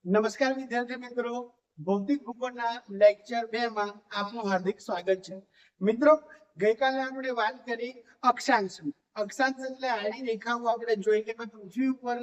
નમસ્કાર વિદ્યાર્થી મિત્રો, ભૌતિક ભૂગોળના લેક્ચર 2 માં આપનું હાર્દિક સ્વાગત છે. મિત્રો, ગઈકાલે આપણે વાત કરી અક્ષાંશની. અક્ષાંશ એટલે આડી રેખાઓ આપણે જોઈ કે પૃથ્વી ઉપર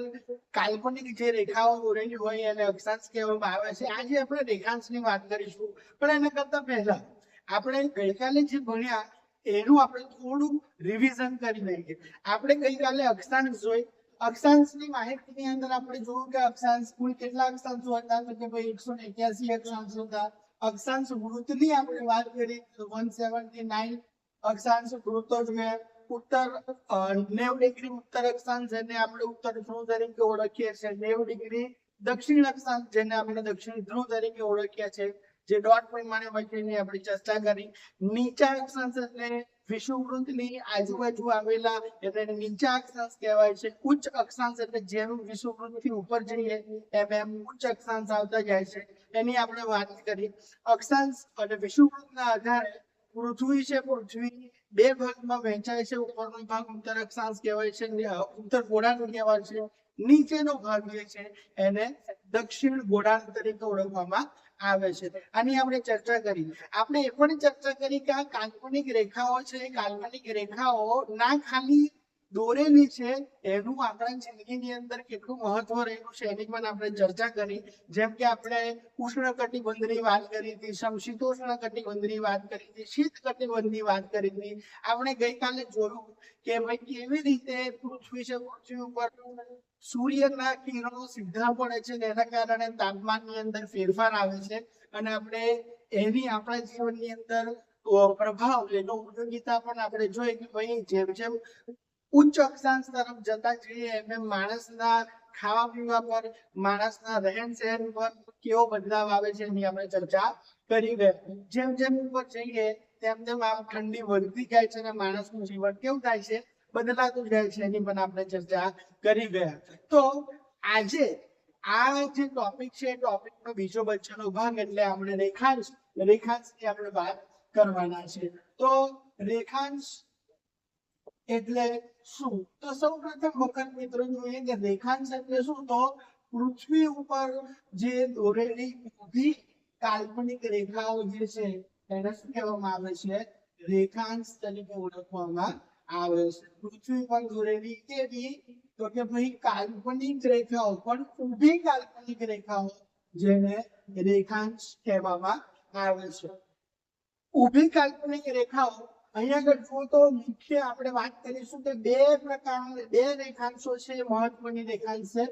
કાલ્પનિક જે રેખાઓ દોરેલી હોય એને અક્ષાંશ કહેવામાં આવે છે. આજે આપણે રેખાંશની વાત કરીશું, પણ એના કરતા પહેલા આપણે ગઈકાલે જે ભણ્યા એનું આપણે થોડું રિવિઝન કરી લઈએ. આપણે ગઈકાલે અક્ષાંશ જોઈ. અક્ષાંશની માહિતીની અંદર આપણે જોયું કે અક્ષાંશ કુલ કેટલા અક્ષાંશો હતા, તો કે ભાઈ 181 અક્ષાંશો હતા. અક્ષાંશ વૃત્તની આપણે વાત કરી તો 179 અક્ષાંશ વૃત્તો જોયા. ઉત્તર 90 ડિગ્રી ઉત્તર અક્ષાંશ જેને આપણે ઉત્તર ધ્રુવ તરીકે ઓળખીએ છીએ, 90 ડિગ્રી દક્ષિણ અક્ષાંશ જેને આપણે દક્ષિણ ધ્રુવ તરીકે ઓળખીએ છીએ, જે ડોટ પ્રમાણે હોય છે એની આપણે ચર્ચા કરી. નીચા અક્ષાંશ એટલે વિષુવવૃત્તની આજુબાજુ આવેલા એટલે નીચા અક્ષાંશ કહેવાય છે. ઉચ્ચ અક્ષાંશ એટલે જેમ વિષુવવૃત્તથી ઉપર જઈએ એમ ઉચ્ચ અક્ષાંશ આવતા જાય છે, એની આપણે વાત કરી. અક્ષાંશ અને વિષુવવૃત્તના આધારે પૃથ્વી છે, પૃથ્વી બે ભાગમાં વહેંચાય છે. ઉપરનો ભાગ ઉત્તર અક્ષાંશ કહેવાય છે, ઉત્તર ગોળાર્ધ કહેવાય છે. નીચેનો ભાગ જે છે એને દક્ષિણ ગોળાર્ધ તરીકે ઓળખવામાં આવે છે. આની આપણે ચર્ચા કરી. આપણે એ પણ ચર્ચા કરી કે આ કાલ્પનિક રેખાઓ છે, કાલ્પનિક રેખાઓ ના ખાલી દોરેલી છે એનું આપણા જિંદગીની અંદર કેટલું મહત્વ રહેલું છે એની પણ આપણે ચર્ચા કરી. જેમ કે આપણે ઉષ્ણકટિબંધની વાત કરી હતી, સમશીતોષ્ણ કટિબંધની વાત કરી હતી, શીત કટિબંધની વાત કરી હતી. આપણે ગઈકાલે જોયું કે ભાઈ કેવી રીતે પૃથ્વી છે, પૃથ્વી ઉપર સૂર્યના કિરણો સીધા પડે છે ને એના કારણે તાપમાનની અંદર ફેરફાર આવે છે, અને આપણે એની આપણા જીવનની અંદર પ્રભાવ એનો ઉપયોગિતા પણ આપણે જોઈએ કે ભાઈ જેમ જેમ ઉચ્ચ અક્ષાંશ તરફ જતા જઈએ એમ માણસના ખાવા પીવા પર, માણસના રહેન સહેન પર કેવો બદલાવ આવે છે એની આપણે ચર્ચા કરી ગયા. જેમ જેમ ઉપર જઈએ તેમ તેમ આમ ઠંડી વધતી જાય છે અને માણસનું જીવન કેવું થાય છે, બદલાતું જાય છે, એની પણ આપણે ચર્ચા કરી ગયા. તો આજે આ જે ટોપિક છે, ટોપિકનો બીજો બચ્ચાનો ભાગ એટલે આપણે રેખાંશની આપણે વાત કરવાના છે. તો રેખાંશ એટલે શું? તો સૌપ્રથમ વખત મિત્રો જોઈએ કે રેખાંશ એટલે શું? તો પૃથ્વી ઉપર જે દોરેલી ઊભી કાલ્પનિક રેખાઓ જે છે એને શું કહેવામાં આવે છે? રેખાંશ તરીકે ઓળખવામાં આવે છે. પૃથ્વી પર દોરેલી કેવી? તો કે ભાઈ કાલ્પનિક રેખાઓ, પણ ઊભી કાલ્પનિક રેખાઓ જેને રેખાંશ કહેવામાં આવે છે. ઊભી કાલ્પનિક રેખાઓ અહીંયા આગળ જુઓ તો મુખ્ય આપણે વાત કરીશું કે બે પ્રકારના બે રેખાંશો છે, મહત્વની રેખાંશ છે.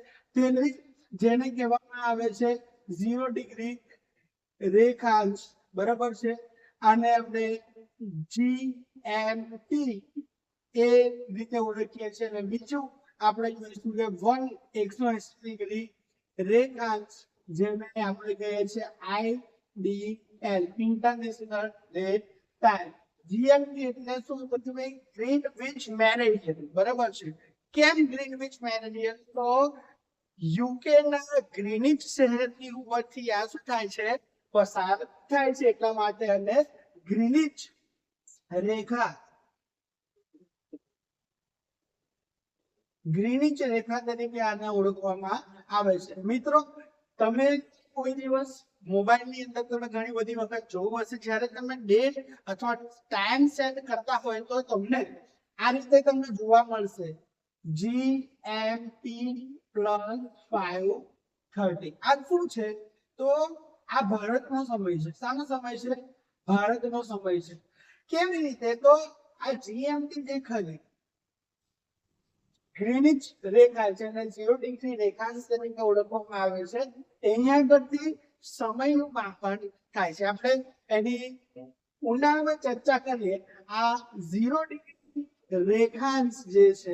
જેને કહેવામાં આવે છે 0 ડિગ્રી રેખાંશ, બરાબર છે. આને આપણે GMT એ રીતે ઓળખીએ છીએ. અને બીજું આપણે જોઈશું કે 180 ડિગ્રી રેખાંશ જેને આપણે કહીએ છીએ IDL, international date time. GMT એટલે શું? તો કે ભાઈ ગ્રીનવિચ મેરેડિયન, બરાબર છે. કેમ ગ્રીનવિચ મેરેડિયન? તો યુકે ના ગ્રીનિચ શહેરની ઉપરથી આ શું થાય છે? પસાર થાય છે, એટલા માટે અને ગ્રીનિચ રેખા, ગ્રીનિચ રેખા તરીકે આને ઓળખવામાં આવે છે. મિત્રો, તમે કોઈ દિવસ મોબાઈલની અંદર તમે ઘણી બધી વખત જોવું હશે, જ્યારે તમે ડેટ અથવા ટાઈમ સેટ કરતા હોય તો તમને આ રીતે તમને જોવા મળશે GMT +5:30. આ શું છે? તો આ ભારતનો સમય છે. શાનો સમય છે? ભારતનો સમય છે. કેવી રીતે? તો આ GMT જે ખરી ગ્રીનિચ રેખા છે અને 0 ડિગ્રી રેખાંશ તરીકે ઓળખવામાં આવે છે. અહીંયા આગળથી સમયનું માપન થાય છે. આપણે એની ઊંડાણમાં ચર્ચા કરીએ. આ 0 ડિગ્રી રેખાંશ જે છે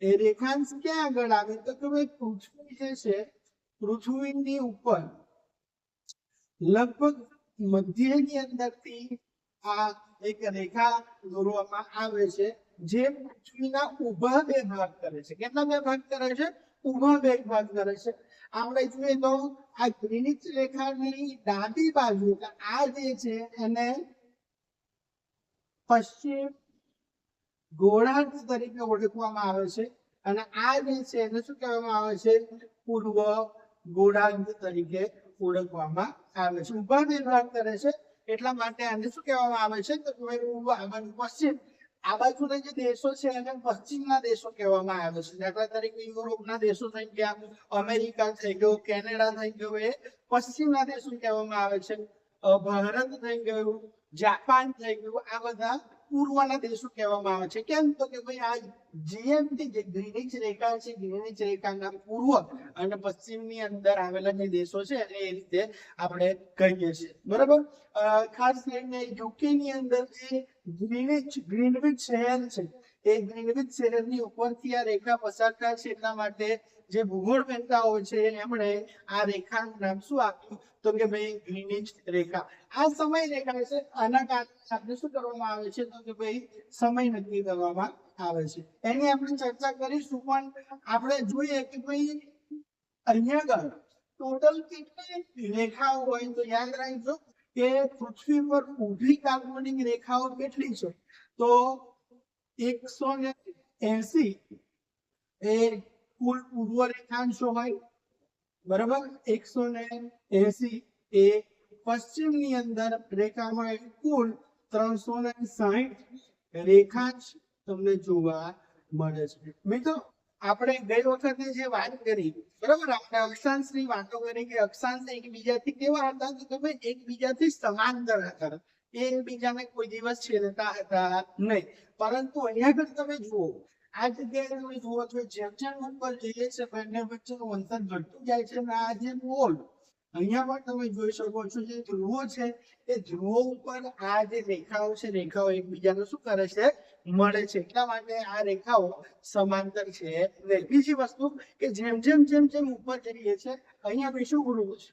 એ રેખાંશ ક્યાં આગળ આવે? તો કે ભાઈ પૃથ્વી જે છે, પૃથ્વીની ઉપર લગભગ મધ્યની અંદરથી આ એક રેખા દોરવામાં આવે છે, જે પૃથ્વીના ઊભા બે ભાગ કરે છે. કેટલા બે ભાગ કરે છે? ઊભા બે ભાગ કરે છે. આપણે જોઈએ તો આ ગ્રીનિચ રેખાની ડાબી બાજુ, આ જે છે એને પશ્ચિમ ગોળાર્ધ તરીકે ઓળખવામાં આવે છે, અને આ જે છે એને શું કહેવામાં આવે છે? પૂર્વ ગોળાર્ધ તરીકે ઓળખવામાં આવે છે. ઉભા વિભાગ કરે છે એટલા માટે આને શું કહેવામાં આવે છે તો પૂર્વ આ બાજુ પશ્ચિમ, આ બાજુના જે દેશો છે એને પશ્ચિમના દેશો કહેવામાં આવે છે. દાખલા તરીકે યુરોપના દેશો થઈ ગયા, અમેરિકા થઈ ગયો, કેનેડા થઈ ગયો, એ પશ્ચિમના દેશો કહેવામાં આવે છે. ભારત થઈ ગયું, જાપાન થઈ ગયું, આ બધા પૂર્વના દેશો કહેવામાં આવે છે. કેમ તો કે ભાઈ આ જીએમટી જે ગ્રીનિચ રેખા છે, ગ્રીનિચ રેખાના પૂર્વ અને પશ્ચિમની અંદર આવેલા જે દેશો છે એ રીતે આપણે કહીએ છીએ. બરાબર. ખાસ કરીને યુકે ની અંદર જે ગ્રીનવિચ શહેર છે એ ગ્રીનવિચ શહેરની ઉપરથી આ રેખા પસાર થાય છે. એટલા માટે જે ભૂગોળવેતાઓ છે એમણે આ રેખાનું નામ શું આપ્યું તો કે ભાઈ ગ્રીનિચ રેખા. આ સમય રેખા છે, આના કારણે આપણે શું કરવામાં આવે છે તો કે ભાઈ સમય નક્કી કરવામાં આવે છે. એની આપણે ચર્ચા કરીશું, પણ આપણે જોઈએ કે ભાઈ અહીંયા આગળ ટોટલ કેટલી રેખાઓ હોય તો યાદ રાખજો કે પૃથ્વી પર ઊભી કાલ્પનિક રેખાઓ કેટલી છે તો 180 એ કુલ પૂર્વ રેખાંશો હોય. બરાબર. 180 એ પશ્ચિમની અંદર રેખામાં કુલ 360 રેખાંશ તમને જોવા મળે છે. મિત્રો આપણે ગઈ વખતે જે વાત કરી, બરાબર, આપણે અક્ષાંશની વાતો કરી કે અક્ષાંશ એકબીજાથી કેવા હતા તો કે એકબીજાથી સમાંતર હતા, એકબીજાને કોઈ દિવસ છેદતા હતા નહીં. પરંતુ અહીંયા તમે જુઓ, આ જગ્યાએ તમે જુઓ છો જેમ જેમ ઉપર જઈએ છે બંને વચ્ચેનું અંતર ઘટતું જાય છે. અને આ જે પોલ અહીંયા પણ તમે જોઈ શકો છો જે ધ્રુવો છે એ ધ્રુવો ઉપર આ જે રેખાઓ છે રેખાઓ એકબીજાને શું કરે છે મળે છે. એટલા માટે આ રેખાઓ સમાંતર છે. બીજી વસ્તુ કે જેમ જેમ જેમ જેમ ઉપર જઈએ છે અહીંયા વિષુવવૃત્ત છે,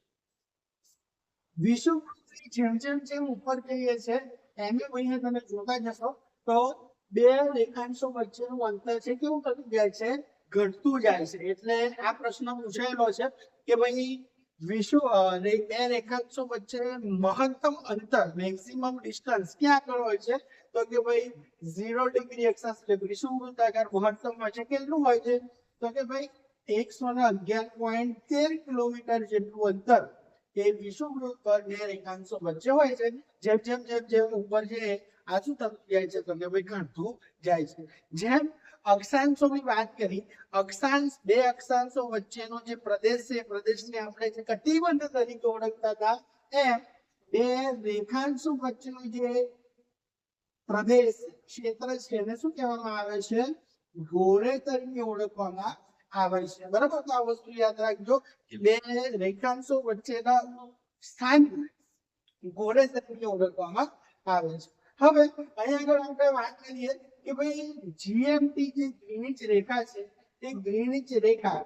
વિષુવવૃત્તની જેમ જેમ જેમ ઉપર જઈએ છે એમ અહીંયા તમે જોતા જશો તો બે રેખાંશો વચ્ચેનું અંતર છે કેવું થતું જાય છે, ઘટતું જાય છે. એટલે આ પ્રશ્ન પૂછાયેલો છે કે ભાઈ બે રેખાંશો વચ્ચે મહત્તમ અંતર મેક્સિમમ ડિસ્ટન્સ ક્યાં આગળ હોય છે તો કે ભાઈ 0 ડિગ્રી એક્સિસ એટલે વિષુવવૃત્તાકાર મહત્તમ હોય છે. કેટલું હોય છે તો કે ભાઈ 111.13 કિલોમીટર જેટલું અંતર એ વિષુવવૃત્ત પર બે રેખાંશો વચ્ચે હોય છે. જેમ જેમ જેમ જેમ ઉપર છે આ શું થતું જાય છે તો કે ભાઈ ઘટતું જાય છે. જેમ અક્ષાંશોની વાત કરી, અક્ષાંશ બે અક્ષાંશો વચ્ચેનો જે પ્રદેશ છે પ્રદેશને આપણે જે કટિબંધ તરીકે ઓળખતા હતા એમ બે રેખાંશો વચ્ચેનો જે પ્રદેશ ક્ષેત્ર છે એને શું કહેવામાં આવે છે, ગોળે તરીકે ઓળખવામાં આવે છે. બરાબર. તો આ વસ્તુ યાદ રાખજો કે બે રેખાંશો વચ્ચેના સ્થાન ગોળે તરીકે ઓળખવામાં આવે છે. હવે અહીંયા આગળ આપણે વાત કરીએ કે ભાઈ જીએમટી જે ગ્રીનિચ રેખા છે એ ગ્રીનિચ રેખા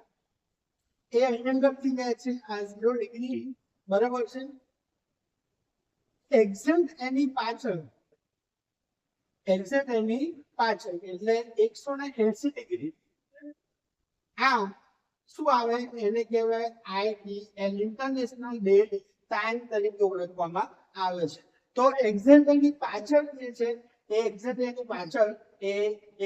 એ અહીંયા આગળથી જાય છે આ 0 ડિગ્રી, બરાબર છે. એક્ઝેક્ટ એની પાછળ એટલે 180 ડિગ્રી આ શું આવે એને કહેવાય IDL ઇન્ટરનેશનલ ડેટ ટાઈમ તરીકે ઓળખવામાં આવે છે. તો એક્ઝેક્ટ એની પાછળ જે છે એ એક્ઝેક્ટ એની પાછળ એ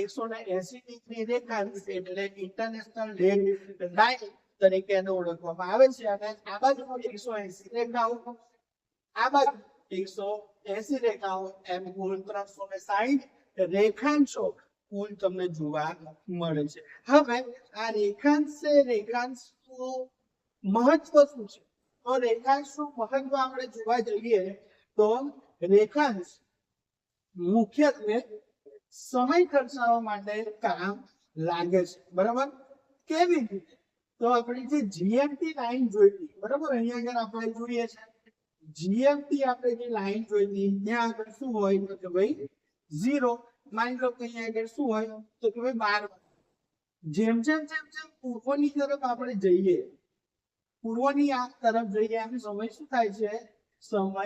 180 ડિગ્રી રેખાંશ એટલે ઇન્ટરનેશનલ ડેટ લાઈન તરીકે એને ઓળખવામાં આવે છે. અને આ બાજુ 180 રેખાઓ, આ બાજુ 180 રેખાઓ એમ કુલ 360 રેખાંશો કુલ તમને જોવા મળે છે. હવે આ રેખાંશનું મહત્વ શું છે તો રેખાંશનું મહત્વ આપણે જોવા જઈએ તો રેખાંશ મુખ્યત્વે સમય દર્શાવવા માટે કામ લાગે છે. બરાબર. કેવી રીતે તો આપણે જે જીએમટી લાઈન જોઈ હતી, બરાબર, અહીંયા આગળ આપણે જોઈએ છે જીએમટી આપણે જે લાઈન જોઈ હતી ત્યાં આગળ શું હોય તો કે ભાઈ 0, માની લો કે અહીંયા આગળ શું હોય તો કે ભાઈ 12. જેમ જેમ જેમ જેમ પૂર્વની તરફ આપણે જઈએ, પૂર્વની આ તરફ જઈએ એમ સમય શું થાય છે, સમય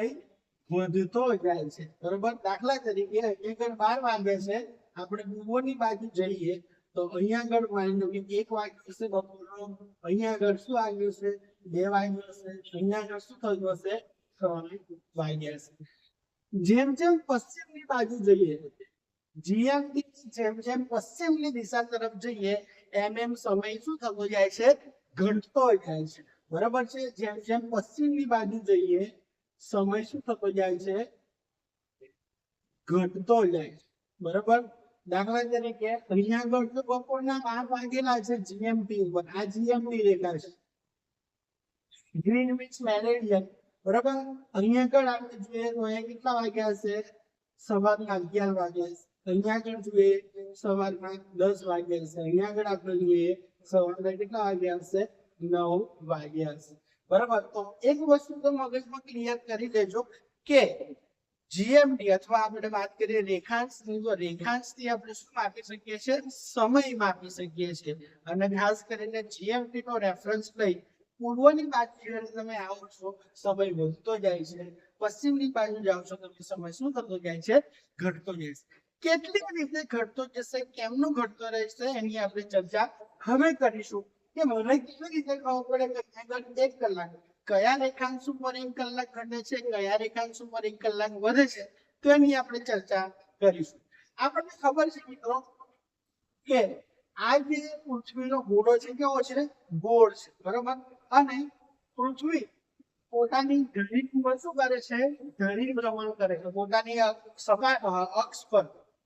વધતો જાય છે. બરોબર. દાખલા તરીકે અહીંયા આગળ 12 વાગે છે, આપણે પૂર્વની બાજુ જઈએ તો અહીંયા આગળ માની લો કે 1 વાગ્યો છે બપોરનો, અહીંયા આગળ શું વાગ્યું છે 2 વાગ્યો છે, અહીંયા આગળ શું થયું હશે 3 વાગ્યા છે. જેમ જેમ પશ્ચિમની બાજુ જઈએ જીએમટી જેમ જેમ પશ્ચિમની દિશા તરફ જઈએ એમ એમ સમય શું થતો જાય છે, ઘટતો જાય છે, બરાબર છે, જેમ જેમ પશ્ચિમની બાજુ જઈએ સમય શું થતો જાય છે, ઘટતો જાય છે, બરાબર. દાખલા તરીકે અહીંયા આગળ તો બપોરના 12 વાગેલા છે જીએમટી ઉપર, આ જીએમટી રેખા છે, ગ્રીનવિચ મેરેડિયન, બરાબર. અહીંયા આગળ આપણે જોઈએ તો અહીંયા કેટલા વાગ્યા હશે, સવારના 11 વાગ્યા છે. અહીંયા આગળ જોઈએ સવારના 10 વાગ્યા છે. અહીંયા આગળ આપણે જોઈએ સવારના કેટલા વાગ્યા હશે, 9 વાગ્યા હશે, બરાબર. તો એક વસ્તુ તો મગજમાં ક્લિયર કરી લેજો કે જીએમટી અથવા આપણે વાત કરીએ રેખાંશની, તો રેખાંશથી આપણે શું માપી શકીએ છીએ, સમય માપી શકીએ છીએ. અને ખાસ કરીને જીએમટી નો રેફરન્સ લઈ પૂર્વની બાજુ જ્યારે તમે આવો છો સમય વધતો જાય છે, પશ્ચિમની બાજુ જાઓ છો તમે સમય શું થતો જાય છે, ઘટતો જાય છે. કેટલી રીતે ઘટતો જશે, કેમનું ઘટતો રહેશે, એની આપણે ચર્ચા હવે કરીશું. કે મને કેવી રીતે ખબર પડે કે 1 કલાક કયા રેખાંશ ઉપર 1 કલાક ઘટે છે, કયા રેખાંશ ઉપર 1 કલાક વધે છે, તો એની આપણે ચર્ચા કરીશું. આપણને ખબર છે મિત્રો કે આ જે પૃથ્વીનો ગોળો છે કેવો છે, ગોળ છે, બરાબર. અને પૃથ્વી પોતાની ધરી ઉપર શું કરે છે, ધરી ભ્રમણ કરે છે, પોતાની અક્ષ પર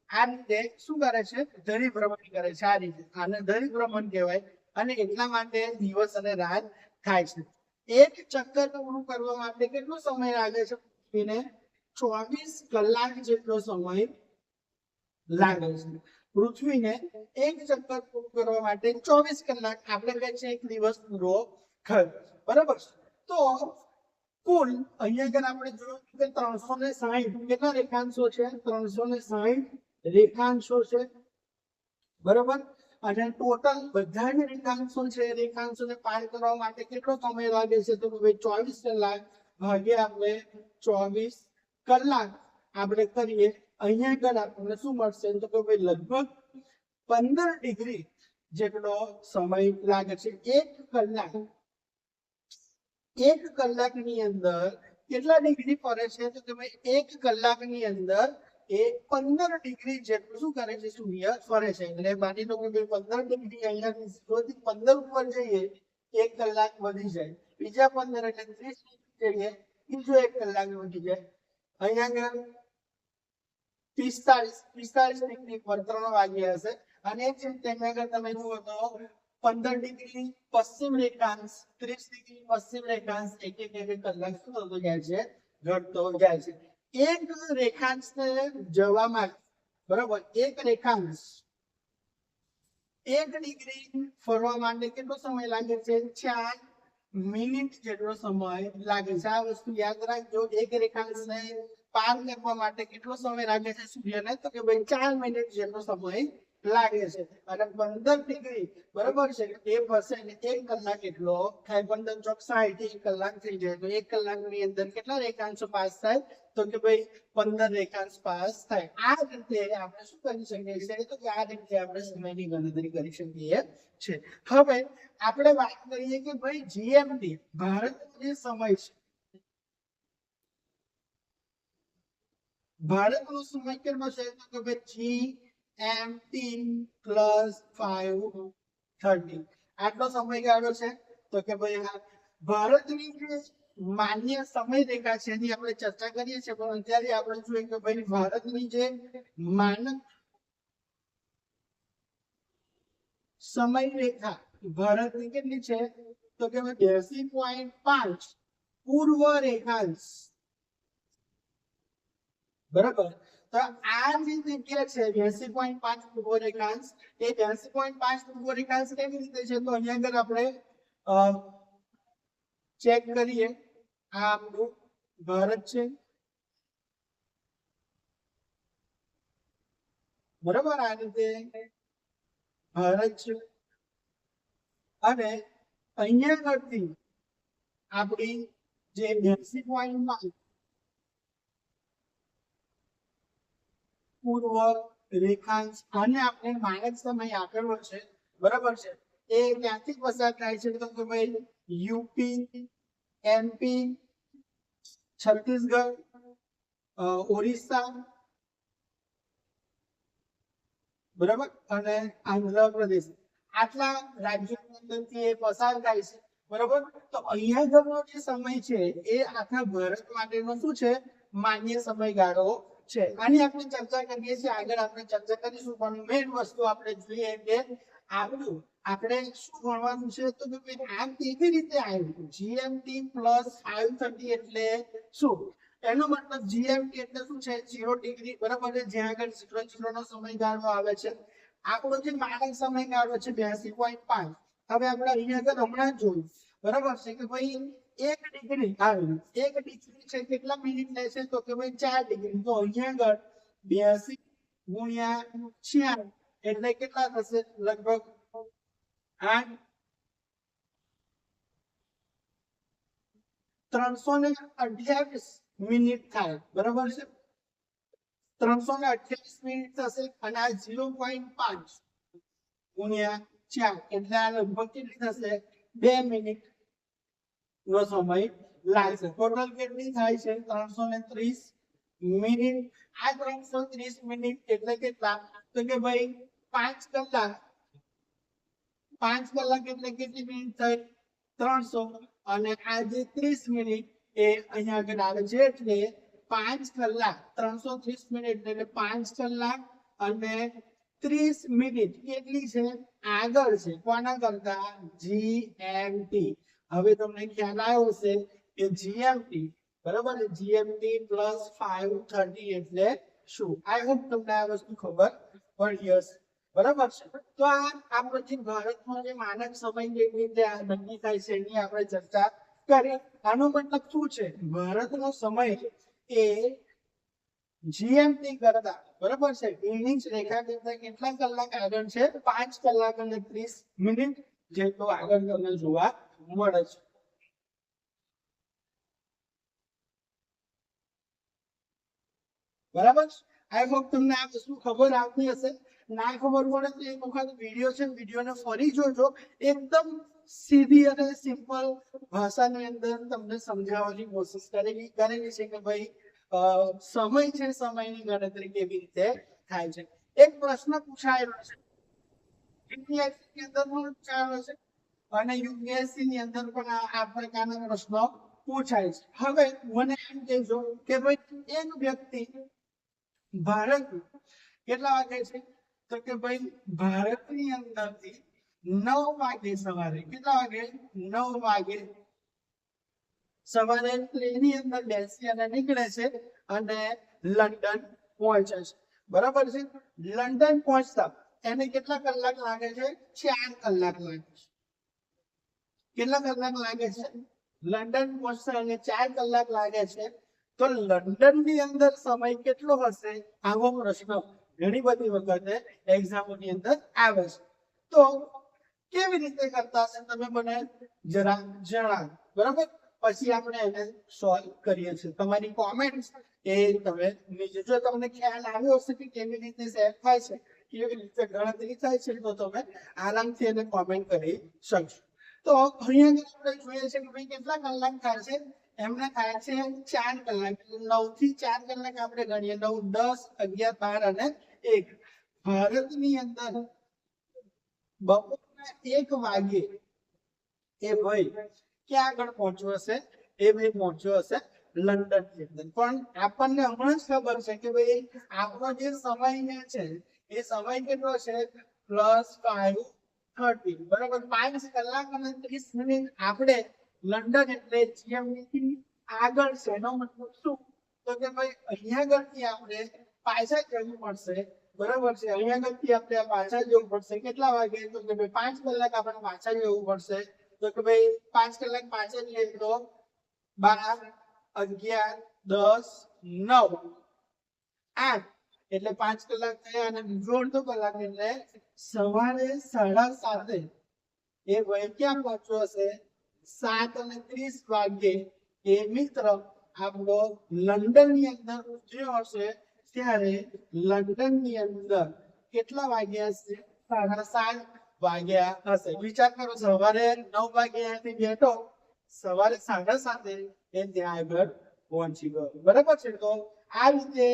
આ રીતે શું કરે છે, ધરી ભ્રમણ કરે છે, આ રીતે આને ધરી ભ્રમણ કહેવાય. અને એટલા માટે દિવસ અને રાત થાય છે. એક ચક્કર પૂરું કરવા માટે કેટલો સમય લાગે છે પૃથ્વીને, 24 કલાક જેટલો સમય લાગે છે. પૃથ્વીને એક ચક્કર પૂરું કરવા માટે 24 કલાક, આપણે કહે છે એક દિવસ પૂરો થયો, બરાબર. તો કુલ અહીંયા આગળ આપણે જોયું કે 360 કેટલા રેખાંશો છે, 360 રેખાંશો છે, બરાબર. અને ટોટલ બધા જ રેખાંશો છે, રેખાંશોને પાર કરવા માટે કેટલો સમય લાગે છે, તો 24 કલાક ભાગ્યા આપણે 24 કલાક આપણે કરીએ, અહીંયા આગળ આપણને શું મળશે, તો કે ભાઈ લગભગ 15 ડિગ્રી જેટલો સમય લાગે છે. 1 કલાકની અંદર કેટલા ડિગ્રી ફરે છે, તો કે ભાઈ 1 કલાકની અંદર એ 15 ડિગ્રી જેટલું શું કરે છે, સૂર્ય ફરે છે. એટલે માની લો કે 15 ડિગ્રી અહીંયાથી 0 થી 15 ઉપર જઈએ 1 કલાક વધી જાય, બીજા 15 એટલે 30 ડિગ્રી જઈએ, બીજો 1 કલાક વધી જાય. અહીંયા આગળ 45 ડિગ્રી પર 3 વાગ્યા હશે. અને એક છે ત્યાં આગળ તમે જુઓ તો 15 ડિગ્રી પશ્ચિમ રેખાંશ, 30 ડિગ્રી પશ્ચિમ રેખાંશ, એક કલાક શું થતો જાય છે, ઘટતો જાય છે. એક રેખાંશને જવા માટે, બરાબર, એક રેખાંશ 1 ડિગ્રી ફરવા માટે કેટલો સમય લાગે છે, 4 મિનિટ જેટલો સમય લાગે છે. આ વસ્તુ યાદ રાખજો. એક રેખાંશને પાર કરવા માટે કેટલો સમય લાગે છે સૂર્યને, તો કે ભાઈ 4 મિનિટ જેટલો સમય લાગે છે. અને 15 ડિગ્રી, બરાબર છે, એ ફરશે એટલે 1 કલાક એટલો થાય. 15 ચોક 60, 1 કલાક થઈ જાય. તો 1 કલાકની અંદર કેટલા રેખાંશો પાસ થાય, તો કે ભાઈ 15 રેખાંશ પાસ થાય. આ રીતે આપણે શું કરી શકીએ છીએ, તો કે આ રીતે આપણે સમયની ગણતરી કરી શકીએ છીએ. હવે આપણે વાત કરીએ કે ભાઈ જીએમટી ભારતનો જે સમય છે, ભારતનો સમય કેટલો છે, તો કે ભાઈ જીએમટી +5:30 આટલો સમયગાળો છે. તો કે ભાઈ ભારતની જે માન્ય સમય રેખા છે એની આપણે ચર્ચા કરીએ છીએ, પણ અત્યારે આપણે જોઈએ કે ભાઈ ભારતની જે માનક સમય રેખા ભારતની કેટલી છે, તો કે 82.5 પૂર્વ રેખાંશ, બરાબર. તો આ જે જગ્યા છે 82.5 પૂર્વ રેખાંશ, એ 82.5 પૂર્વ રેખાંશ કેવી રીતે છે, તો અહીંયા આગળ આપણે ચેક કરીએ. આ આપણું ભારત છે, બરાબર. આ રીતે ભારત છે. અને અહીંયા આગળથી આપણી જે 82.5 પૂર્વ રેખાંશ, અને આપણે માનક સમય આપેલો છે, બરાબર છે, એ ક્યાંથી પસાર થાય છે, તો કે ભાઈ યુપી, એમપી, છત્તીસગઢ, ઓરિસ્સા, બરાબર, અને આંધ્રપ્રદેશ, આટલા રાજ્યોની અંદરથી એ પસાર થાય છે. બરોબર. તો અહીંયા આગળનો જે સમય છે એ આખા ભારત માટેનો શું છે, માન્ય સમયગાળો છે. આની આપણે ચર્ચા કરીએ છીએ, આગળ આપણે ચર્ચા કરીશું, પણ મેઇન વસ્તુ આપણે જોઈએ કે આપણે શું ભણવાનું છે, તો કે આ કેવી રીતે આવ્યું, જીએમટી પ્લસ 530 એટલે શું? એનો મતલબ જીએમટી એટલે શું છે, 0 ડિગ્રી, બરાબર છે, જ્યાં આગળ 00 નો સમયગાળો આવે છે. આપણો જે માનક સમયગાળો છે 82.5. હવે આપણે અહીંયા આગળ હમણાં જોયું, બરાબર છે, કે ભાઈ 1 ડિગ્રી આવે, 1 ડિગ્રી છે કેટલા મિનિટ લે છે, તો કે ભાઈ 4 ડિગ્રી. તો અહીંયા આગળ 82 ગુણ્યા 4 એટલે કેટલા થશે, લગભગ 328 મિનિટ થાય, બરાબર છે, 328 મિનિટ થશે. અને આ 0.5 ગુણ્યા 4 એટલે આ લગભગ કેટલી થશે, 2 મિનિટ નો સમય લાગશે. ટોટલ કેટલી થાય છે, 330 મિનિટ. આ 330 મિનિટ એટલે કેટલા, તો કે ભાઈ 5 કલાક. 5 કલાક એટલે કેટલી મિનિટ થઈ, 300. અને આ જે 30 મિનિટ એ અહીંયા આગળ આવે છે, એટલે 5 કલાક 330 મિનિટ એટલે 5 કલાક અને 30 મિનિટ કેટલી છે, આગળ છે, કોના કરતા, જીએમટી. હવે તમને ખ્યાલ આવ્યો છે કે જીએમટી, બરાબર, જીએમટી પ્લસ 530 એટલે શું? આઈ હોપ તમને આ વસ્તુ ખબર પડી હશે, બરાબર છે. તો આ આપણો જે ભારતનો જે માનક સમય કેવી રીતે નક્કી થાય છે એની આપણે ચર્ચા કરી. આનો મતલબ શું છે, ભારતનો સમય એ જીએમટી કરતા, બરાબર છે, ગ્રીનિચ રેખા કરતા કેટલા કલાક આગળ છે, 5 કલાક અને 30 મિનિટ જેટલો આગળ તમને જોવા મળે છે. બરાબર. આઈ હોપ તમને આ વસ્તુ ખબર આવતી હશે. ના ખબર પડે તો એક વખત વિડીયો છે, વિડીયોને ફરી જોજો. એકદમ સીધી અને સિમ્પલ ભાષાની અંદર તમને સમજાવવાની કોશિશ કરેલી છે કે ભાઈ સમય છે, સમયની ગણતરી કેવી રીતે થાય છે. એક પ્રશ્ન પૂછાયેલો છે યુપીએસસી ની અંદર પણ પૂછાયેલો છે અને યુપીએસસી ની અંદર પણ આ પ્રકારના પ્રશ્નો પૂછાય છે. હવે મને એમ કહેજો કે ભાઈ એક વ્યક્તિ ભારત કેટલા વાગે છે, તો કે ભાઈ ભારતની અંદરથી 9 વાગે સવારે, કેટલા વાગે, 9 વાગે સવારે ટ્રેનની અંદર બેસી અને નીકળે છે અને લંડન પહોંચે છે, બરાબર છે. લંડન પહોંચતા એને કેટલા કલાક લાગે છે, 4 કલાક લાગે છે. કેટલા કલાક લાગે છે, લંડન પહોંચતા એને 4 કલાક લાગે છે. તો લંડન ની અંદર સમય કેટલો હશે, આવો પ્રશ્ન ઘણી બધી વખતે એક્ઝામોની અંદર આવે છે. તો કેવી રીતે કરતા હશે તમે મને જરા જણાવો, બરાબર. પછી આપણે એને સોલ્વ કરીએ છીએ. તમારી કોમેન્ટ એ તમે નીચે, જો તમને ખ્યાલ આવ્યો હશે કે કેવી રીતે સેટ થાય છે, કેવી રીતે ગણતરી થાય છે, તો તમે આરામથી એને કોમેન્ટ કરી શકશો. તો અહીંયા આપણે જોઈએ છે કે ભાઈ કેટલા કલાક થાય છે, એમને થાય છે 4 કલાક. 9 થી 4 કલાક આપણે ગણીએ, 9, 10, 11, 12 અને 1. ભારતની અંદર બપોરના 1 વાગે એ ભાઈ ક્યાં આગળ પહોંચ્યો હશે, એ ભાઈ પહોંચ્યો હશે લંડન ની અંદર. પણ આપણને હમણાં જ ખબર છે કે ભાઈ આપણો જે સમય છે એ સમય કેટલો છે, +5:30, બરાબર. 5 કલાક અને 30 મિનિટ આપણે લંડન એટલે જીએમટી આગળ છે. એનો મતલબ શું, તો કે ભાઈ અહીંયા આગળથી આપણે પાછા જવું પડશે, બરાબર છે. અહીંયા આગળથી આપણે પાછા જવું પડશે, કેટલા વાગે, તો કે ભાઈ 5 કલાક આપણે પાછા જવું પડશે. તો કે ભાઈ 5 કલાક પાછા જઈએ તો 12, 11, 10, 9, 8 એટલે 5 કલાક થયા. અને બીજો અડધો કલાક એટલે સવારે 7:30 એ ભાઈ ક્યાં પહોંચ્યો હશે, 7:30 વાગે એ મિત્ર આપણો લંડન ની અંદર ઉતર્યો હશે. ત્યારે લંડન ની અંદર કેટલા વાગ્યા હશે, 7:30 વાગ્યા હશે. વિચાર કરો, સવારે 9 વાગે અહીંયાથી બેઠો, સવારે 7:30 એ ત્યાં આગળ પહોંચી ગયો, બરાબર છે. તો આ રીતે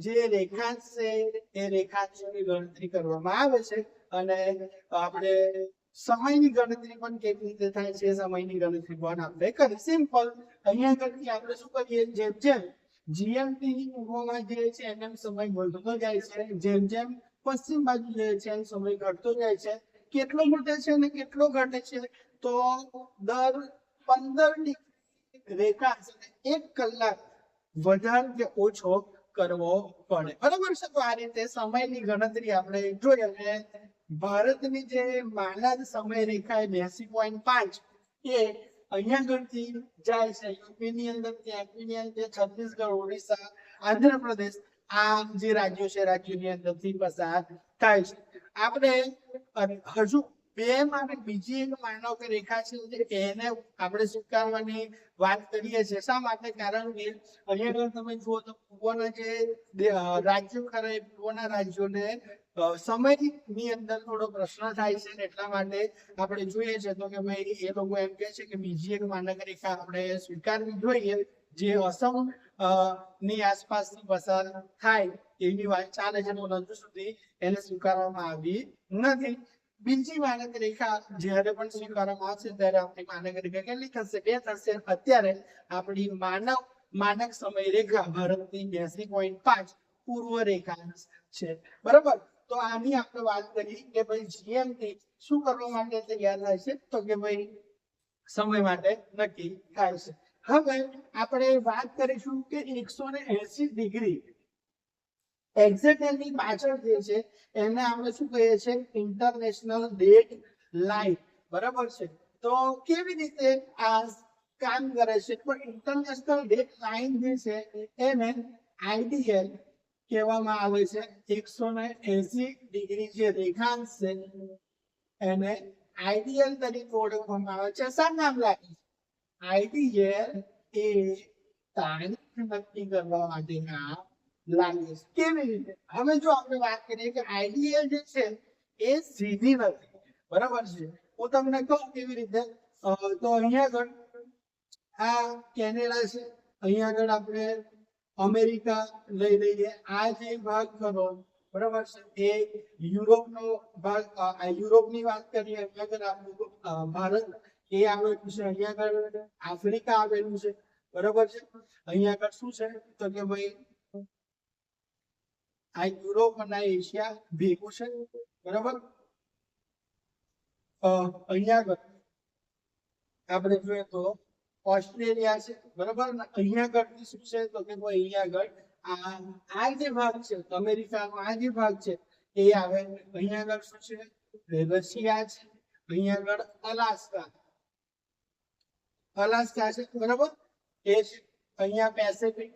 જે રેખાંશ છે એ રેખાંશની ગણતરી કરવામાં આવે છે અને આપણે સમયની ગણતરી પણ કેવી રીતે થાય છે સમયની ગણતરી પણ આપણે કરી સિમ્પલ અહીંયા આગળથી આપણે શું કરીએ જેમ જેમ જીએમટી ની પૂર્વમાં જે છે એમ સમય વધતો જાય છે જેમ જેમ પશ્ચિમ બાજુ જે છે એમ સમય ઘટતો જાય છે કેટલો ઘટે છે અને કેટલો ઘટે છે તો દર 15 ડિગ્રી રેખાંશ 1 કલાક વધારે કે ઓછો કરવો પડે બરાબર છે તો આ રીતે સમયની ગણતરી આપણે જોઈએ અને ભારતની જે માનદ સમય રેખા 82.5 એ અહીંયા આગળથી જાય છે યુપી ની અંદર એમપી ની અંદર છત્તીસગઢ ઓડિશા આંધ્રપ્રદેશ આ જે રાજ્યો છે રાજ્યોની અંદરથી પસાર થાય છે આપણે હજુ બે માટે બીજી એક માનવ રેખા છે એને આપણે સ્વીકારવાની વાત કરીએ છીએ શા માટે કારણ કે અહીંયા તમે જુઓ તો પૂર્વના જે રાજ્યો ખરા એ પૂર્વના રાજ્યોને સમયની અંદર થોડો પ્રશ્ન થાય છે એટલા માટે આપણે જોઈએ છે તો કે ભાઈ એ લોકો એમ કહે છે કે બીજી એક માનક રેખા આપણે સ્વીકારવી જોઈએ જે અસમ ની આસપાસથી પસાર થાય એવી વાત ચાલે છે પણ હજુ સુધી એને સ્વીકારવામાં આવી નથી બીજી માનક રેખા જ્યારે પણ સ્વીકારવામાં આવશે ત્યારે આપણી માનક રેખા કેટલી થશે 2 થશે અત્યારે આપણી માનક સમય રેખા ભારતની 82.5 પૂર્વ રેખાંશ છે બરાબર તો આની આપણે વાત કરી કે ભાઈ જીએમટી શું કરવા માટે તૈયાર થાય છે તો કે ભાઈ સમય માટે નક્કી થાય છે હવે આપણે વાત કરીશું કે 180 ડિગ્રી એક્ઝેક્ટલી પાછળ જે છે એને આપણે શું કહીએ છીએ ઇન્ટરનેશનલ ડેટ લાઈન બરાબર છે તો કેવી રીતે આ કામ કરે છે પણ ઇન્ટરનેશનલ ડેટ લાઈન જે છે એને આઈડીએલ કહેવામાં આવે છે 180 ડિગ્રી જે રેખાંશ છે એને આઈડીએલ તરીકે ઓળખવામાં આવે છે શા નામ લાગે આઈડીએલ એ તારીખ નક્કી કરવા માટેના લાગે છે કેવી રીતે હવે જો આપણે વાત કરીએ કે આઈડીએલ જે છે એ સીધી નથી બરાબર છે હું તમને કહું કેવી રીતે તો અહીંયા આગળ આ કેનેડા છે અહીંયા આગળ આપણે અમેરિકા લઈ લઈએ આ જે ભાગ ખરો બરાબર છે એ યુરોપનો ભાગ યુરોપની વાત કરીએ અહીંયા આગળ આપણું ભારત એ આવેલું છે અહીંયા આગળ આફ્રિકા આવેલું છે બરાબર છે અહીંયા આગળ શું છે તો કે ભાઈ આ યુરોપ અને એશિયા ભેગું છે બરાબર અહીંયા આગળ આપણે જોઈએ તો ઓસ્ટ્રેલિયા છે બરાબર અહીંયા આગળ શું છે તો કે ભાઈ અહીંયા આગળ આ જે ભાગ છે અમેરિકાનો આ જે ભાગ છે એ આવે અહીંયા આગળ શું છે રશિયા છે અહીંયા આગળ અલાસ્કા છે બરાબર એ છે અહીંયા પેસિફિક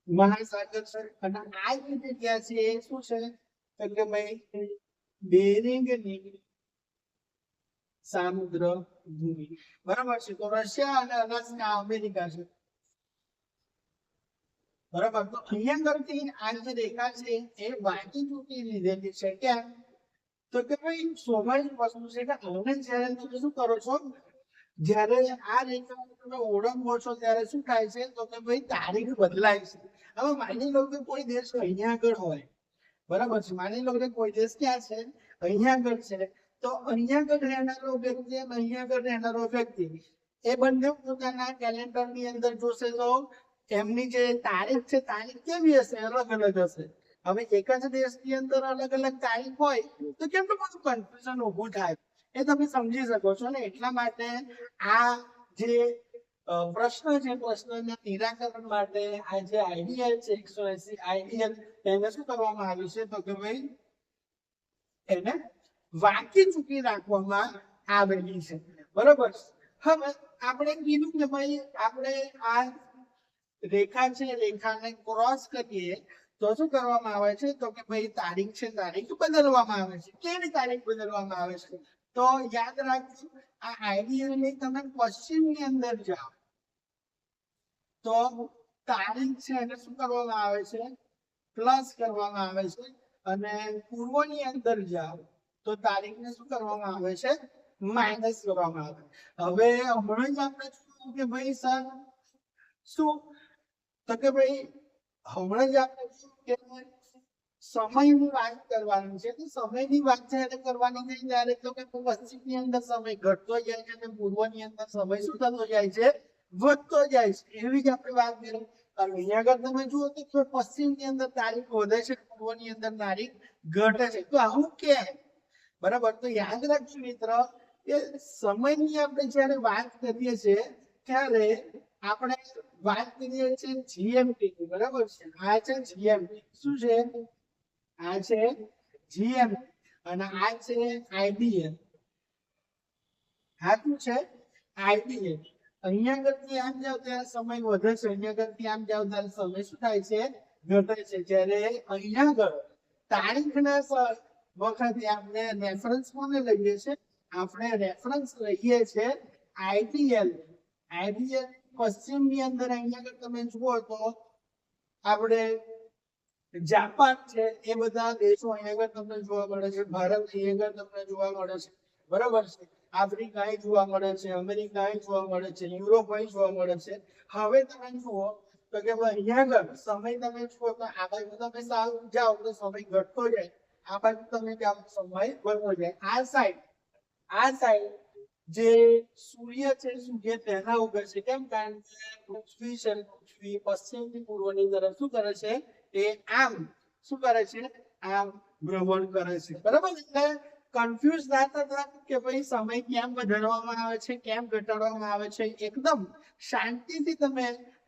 મહાસાગર છે અને આ જે જગ્યા છે એ શું છે તો કે ભાઈ બેરિંગની સામુદ્ર ભૂમિ બરાબર છે તો રશિયા અને અલાસ્કા અમેરિકા છે બરાબર તો અહીંયા કરતી આ જે રેખા છે એ વાંકી ચૂકી લીધેલી છે કેમ તો કે ભાઈ સ્વાભાવિક વસ્તુ છે કે આને જ્યારે તમે શું કરો છો જ્યારે આ રેખા તમે ઓળખો છો ત્યારે શું થાય છે તો કે ભાઈ તારીખ બદલાય છે હવે માની લો કે કોઈ દેશ અહીંયા આગળ હોય બરાબર છે માની લો કે કોઈ દેશ ક્યાં છે અહીંયા આગળ છે તો અહીંયા આગળ રહેનારો વ્યક્તિ અને અહીંયા આગળ રહેનારો વ્યક્તિ એ બંને પોતાના કેલેન્ડર ની અંદર જોશે તો એમની જે તારીખ છે તારીખ કેવી હશે અલગ અલગ હશે હવે એક જ દેશની અંદર અલગ અલગ તારીખ હોય તો કેટલું બધું કન્ફ્યુઝન ઊભું થાય એ તમે સમજી શકો છો ને એટલા માટે આ જે પ્રશ્ન છે પ્રશ્નના નિરાકરણ માટે આ જે આઈડીએલ છે 180 આઈડીએલ એને શું કરવામાં આવ્યું છે તો કે ભાઈ એને વાંકી ચૂકી રાખવામાં આવેલી છે બરોબર હવે આપણે કીધું કે ભાઈ આપણે આ રેખા છે રેખાને ક્રોસ કરીએ તો શું કરવામાં આવે છે તો કે ભાઈ તારીખ છે તારીખ બદલવામાં આવે છે કેવી તારીખ બદલવામાં આવે છે તો યાદ રાખજો આ આઈડિયલ ની તમે પશ્ચિમની અંદર જાઓ તો તારીખ છે એને શું કરવામાં આવે છે પ્લસ કરવામાં આવે છે અને પૂર્વની અંદર જાઓ તો તારીખને શું કરવામાં આવે છે માઇનસ કરવામાં આવે હવે હમણાં જ આપણે જોયું કે ભાઈ સર શું તો કે ભાઈ હમણાં જ આપણે જોયું કે સમયની વાત કરવાની છે. તો સમયની વાત જ્યારે કરવાની છે ત્યારે તો કે પશ્ચિમની અંદર સમય ઘટતો જાય છે અને પૂર્વની અંદર સમય શું થતો જાય છે, વધતો જાય છે. એવી જ આપણે વાત કરીએ. અહીંયા આગળ તમે જુઓ તો પશ્ચિમની અંદર તારીખ વધે છે, પૂર્વની અંદર તારીખ ઘટે છે. તો આવું કેમ? બરાબર. તો યાદ રાખજો મિત્ર કે સમયની આપણે જ્યારે વાત કરીએ છીએ ત્યારે આપણે વાત કરીએ છીએ જીએમટી. બરાબર છે. આ છે જીએમટી. શું છે? આ છે જીએમટી અને આ છે આઈડીએલ. આ શું છે? આઈડીએલ. અહીંયા આગળથી આમ જાવ ત્યારે સમય વધે છે, અહીંયા આગળથી આમ જાવ ત્યારે સમય શું થાય છે? ઘટે છે. જ્યારે અહીંયા આગળ તારીખના વખતે આપણે રેફરન્સ કોને લઈએ છીએ? આપણે રેફરન્સ લઈએ છીએ આઈડીએલ. આઈડીએલ પશ્ચિમની અંદર અહીંયા આગળ તમે જુઓ તો આપણે જાપાન છે, એ બધા દેશો અહીંયા આગળ તમને જોવા મળે છે. ભારત અહીંયા આગળ તમને જોવા મળે છે. બરાબર છે. આફ્રિકા જોવા મળે છે, અમેરિકા જોવા મળે છે, યુરોપ જોવા મળે છે. હવે તમે જુઓ તો કે અહીંયા આગળ સમય તમે જુઓ તો આ બાજુ તમે જાઓ તો સમય ઘટતો જાય, આ બાજુ તમે જાઓ સમય વધતો જાય. આ સાઈડ જે સૂર્ય છે, સૂર્ય તેના ઉપર છે. કેમ? કારણ કે પૃથ્વી છે, પૃથ્વી પશ્ચિમથી પૂર્વની તરફ શું કરે છે? એ આમ શું કરે છે? આમ ભ્રમણ કરે છે. બરાબર. એટલે કન્ફ્યુઝ ના થતા કે ભાઈ સમય કેમ વધારવામાં આવે છે, કેમ ઘટાડવામાં આવે છે. એકદમ શાંતિથી તમે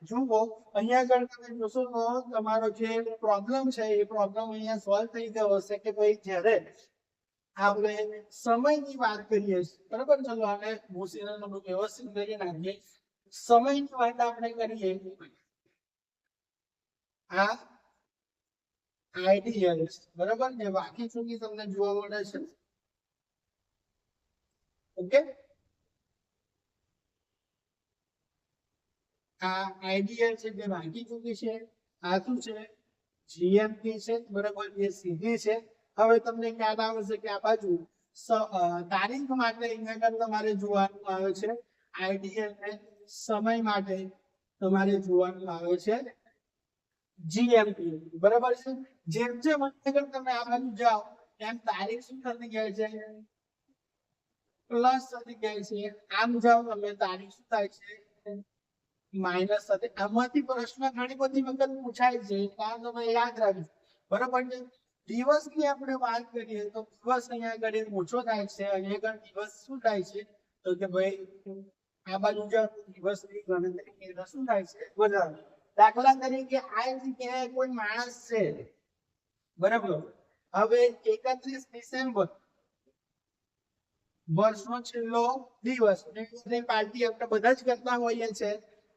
જુઓ. અહીંયા આગળ તમે જોશો તો તમારો જે પ્રોબ્લેમ છે એ પ્રોબ્લેમ અહીંયા સોલ્વ થઈ ગયો હશે કે ભાઈ જ્યારે આપણે સમયની વાત કરીએ. બરાબર. ચલો આને ભૂસીને વ્યવસ્થિત કરી નાખીએ. સમયની વાત આપણે કરીએ. આ આઈડીએલ બરાબર ને બાકી ચૂકી તમને જોવા મળે છે. ઓકે. આ આઈડીએલ છે જે બાકી ચૂકી છે. આ શું છે? જીએમટી છે. બરાબર. એ સીધી છે. હવે તમને ખ્યાલ આવશે કે આ બાજુ તારીખ માટે અહીંયા તમારે જોવાનું આવે છે આઈડીએલ ને, સમય માટે તમારે જોવાનું આવે છે જીએમટી. બરાબર છે. જેમ જેમ તમે આ બાજુ જાઓ એમ તારીખ શું થતી જાય છે? પ્લસ થતી જાય છે. આમ જાઓ તમે તારીખ શું થાય છે? માઇનસ થતી. આમાંથી પ્રશ્ન ઘણી બધી વખત પૂછાય છે, કારણ તમે યાદ રાખજો. બરાબર છે. દિવસની આપણે વાત કરીએ તો દિવસ અહીંયા આગળ ઓછો થાય છે, અહીંયા આગળ દિવસ શું થાય છે? તો કે ભાઈ આ બાજુ જો દિવસની ગણતરી શું થાય છે? વધારે. દાખલા તરીકે આ જગ્યાએ કોઈ માણસ છે. બરાબર. હવે 31 ડિસેમ્બર વર્ષનો છેલ્લો દિવસ. ની પાર્ટી આપણે બધા જ કરતા હોઈએ છીએ.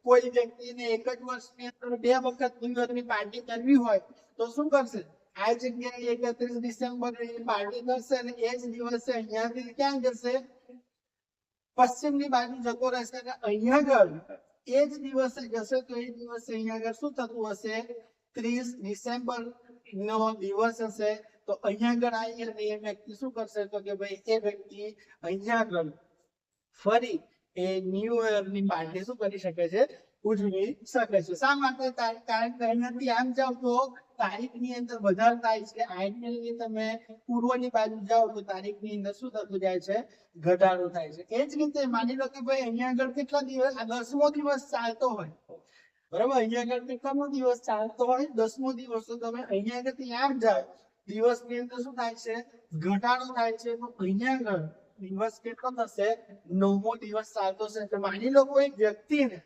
કોઈ વ્યક્તિને એક જ વર્ષની અંદર 2 વખત દિવસની પાર્ટી કરવી હોય તો શું કરશે? આ જગ્યાએ 31 ડિસેમ્બર ની પાર્ટી કરશે અને એ જ દિવસે અહીંયાથી ક્યાં જશે? પશ્ચિમની બાજુ જતો રહેશે અને અહીંયા આગળ એ જ દિવસે જશે તો એ દિવસે અહીંયા આગળ શું થતું હશે? 30 ડિસેમ્બર નો દિવસ હશે. તો અહીંયા આગળ આવી એ વ્યક્તિ શું કરશે? તો કે ભાઈ એ વ્યક્તિ અહીંયા આગળ ફરી એ ન્યુ યર ની પાર્ટી શું કરી શકે છે? ઉજવી શકે છે. શા માટે? કારણ કે અહીંયાથી આમ જાવ તો તારીખની અંદર વધારે થાય છે. આઈડીએલની તમે પૂર્વની બાજુ જાઓ તો તારીખની અંદર શું થતું જાય છે? ઘટાડો થાય છે. એ જ રીતે માની લો કે ભાઈ અહીંયા આગળ કેટલા દિવસ? 10મો દિવસ ચાલતો હોય. બરાબર. અહીંયા આગળ કેટલામો દિવસ ચાલતો હોય? 10મો દિવસ. તો તમે અહીંયા આગળથી આમ જાઓ દિવસની અંદર શું થાય છે? ઘટાડો થાય છે. તો અહીંયા આગળ દિવસ કેટલો થશે? 9મો દિવસ ચાલતો છે. તો માની લો કોઈ વ્યક્તિને